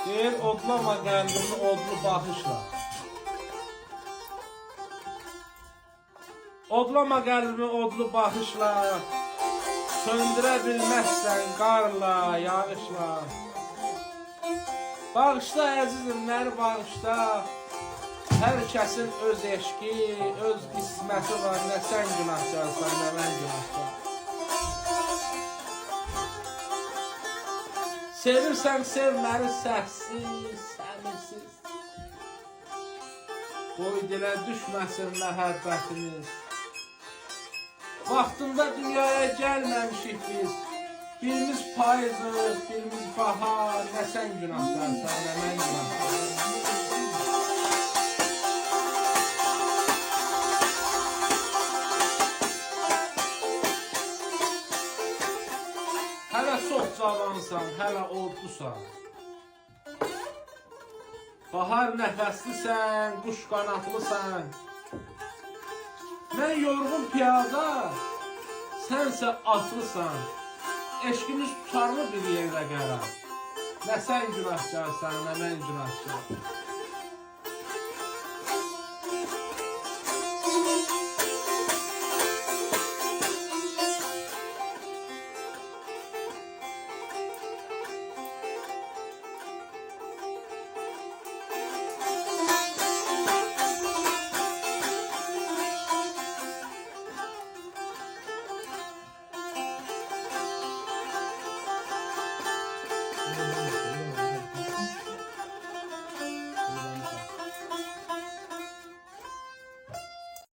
Deyir, odlama qəlbimi odlu baxışla. Odlama qəlbimi odlu baxışla. Söndürə bilməzsən qarla, yağışla. Bağışla əzizim, məni bağışla. Hər kəsin öz eşqi, öz qisməti var. Nə sən günahkarsan, nə mən günahkar. Sevirsən, sevməni səssiz, səmirsiz. Qoy dilə düşməsin məhəbbətimiz. Vaxtında dünyaya gəlməmişik biz. Birimiz payızıq, birimiz bahar. Nə sən günahkarsan, nə mən günahkar. Hələ çox cavansan, hələ odlusan. Bahar nəfəslisən, quş qanatlısan. Mən yorğun piyada, sənsə atlısan. Eşqimiz tutarmı bir yerdə qərar? Nə sən günahkarsan, nə mən günahkar.